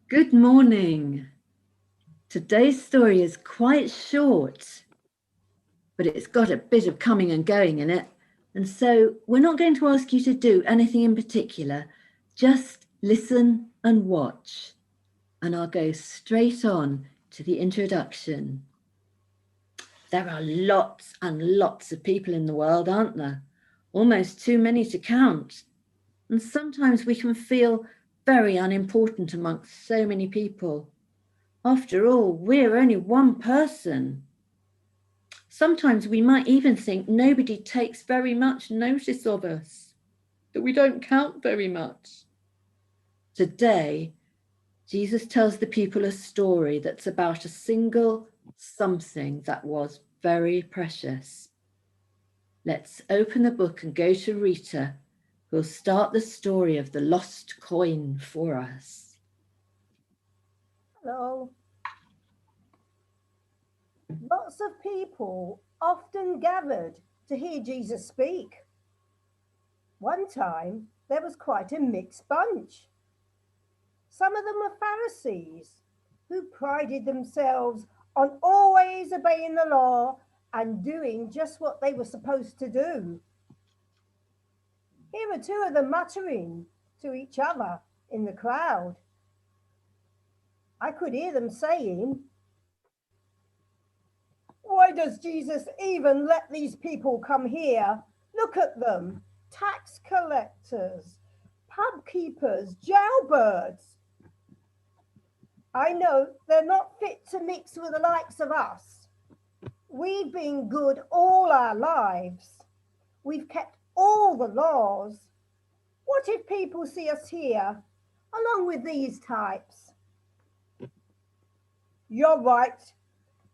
Good morning. Today's story is quite short, but it's got a bit of coming and going in it. And so we're not going to ask you to do anything in particular. Just listen and watch. And I'll go straight on to the introduction. There are lots and lots of people in the world, aren't there? Almost too many to count. And sometimes we can feel very unimportant amongst so many people. After all, we're only one person. Sometimes we might even think nobody takes very much notice of us, that we don't count very much. Today, Jesus tells the people a story that's about a single something that was very precious. Let's open the book and go to Rita, who'll start the story of the lost coin for us. Hello. Lots of people often gathered to hear Jesus speak. One time, there was quite a mixed bunch. Some of them were Pharisees who prided themselves on always obeying the law and doing just what they were supposed to do. Here were two of them muttering to each other in the crowd. I could hear them saying, "Why does Jesus even let these people come here? Look at them, tax collectors, pub keepers, jailbirds. I know they're not fit to mix with the likes of us. We've been good all our lives. We've kept all the laws. What if people see us here, along with these types?" You're right.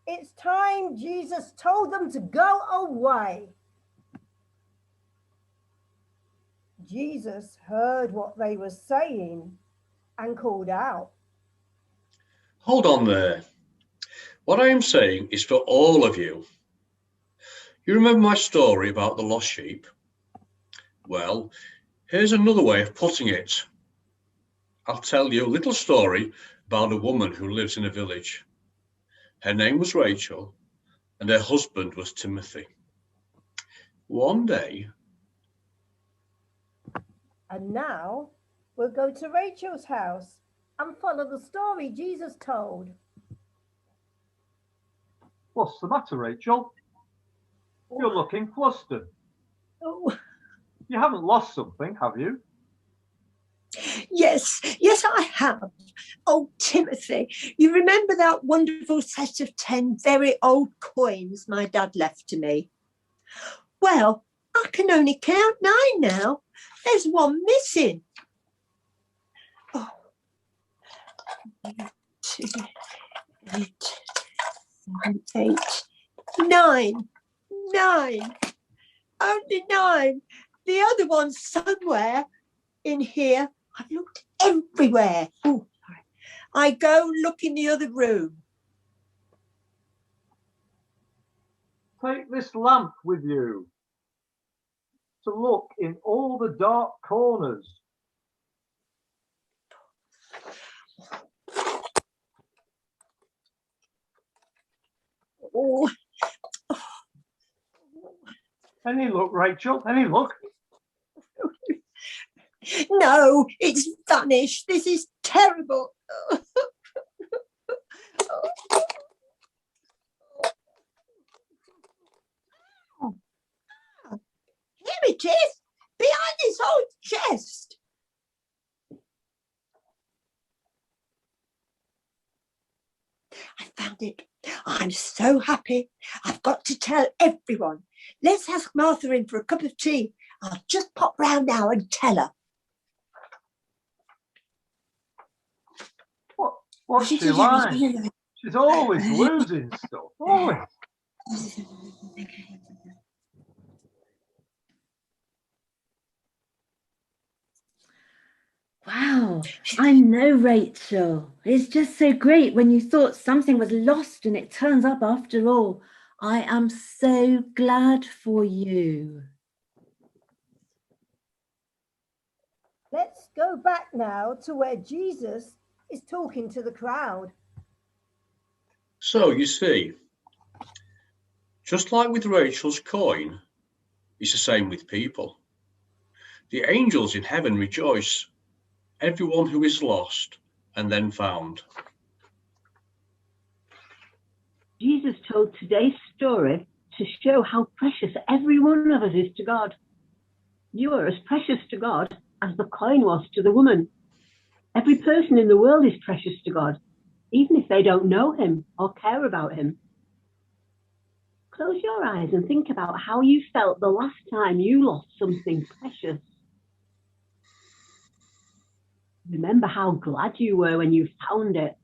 It's time Jesus told them to go away. Jesus heard what they were saying and called out. Hold on there. What I am saying is for all of you. You remember my story about the lost sheep? Well, here's another way of putting it. I'll tell you a little story about a woman who lives in a village. Her name was Rachel, and her husband was Timothy. One day... And now we'll go to Rachel's house and follow the story Jesus told. What's the matter, Rachel? You're looking flustered. Oh. You haven't lost something, have you? Yes, I have. Oh, Timothy, you remember that wonderful set of 10 very old coins my dad left to me? Well, I can only count 9 now. There's one missing. Oh. 2, 8, 7, 8, 9. 9. Only 9. The other one's somewhere in here. I've looked everywhere. Oh, sorry. I go look in the other room. Take this lamp with you to look in all the dark corners. Oh. Any luck, Rachel? Any luck? No, it's vanished. This is terrible. Here it is, behind this old chest. I found it. I'm so happy. I've got to tell everyone. Let's ask Martha in for a cup of tea. I'll just pop round now and tell her. What's she like? She's always losing stuff, always. Wow, I know, Rachel. It's just so great when you thought something was lost and it turns up after all. I am so glad for you. Let's go back now to where Jesus is talking to the crowd. So you see, just like with Rachel's coin, it's the same with people. The angels in heaven rejoice, everyone who is lost and then found. Jesus told today's story to show how precious every one of us is to God. You are as precious to God as the coin was to the woman. Every person in the world is precious to God, even if they don't know him or care about him. Close your eyes and think about how you felt the last time you lost something precious. Remember how glad you were when you found it.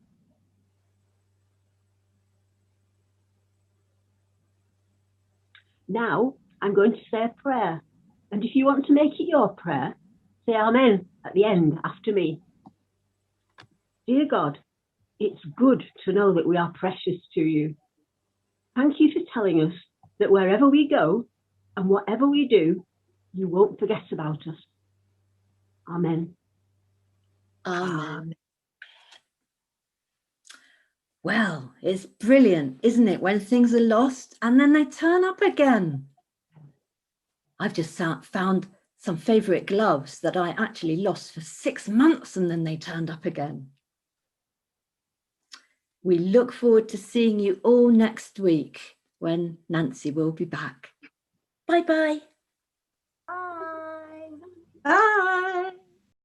Now, I'm going to say a prayer. And if you want to make it your prayer, say Amen at the end after me. Dear God, it's good to know that we are precious to you. Thank you for telling us that wherever we go and whatever we do, you won't forget about us. Amen. Amen. Well, it's brilliant, isn't it, when things are lost and then they turn up again. I've just found some favourite gloves that I actually lost for 6 months and then they turned up again. We look forward to seeing you all next week when Nancy will be back. Bye-bye.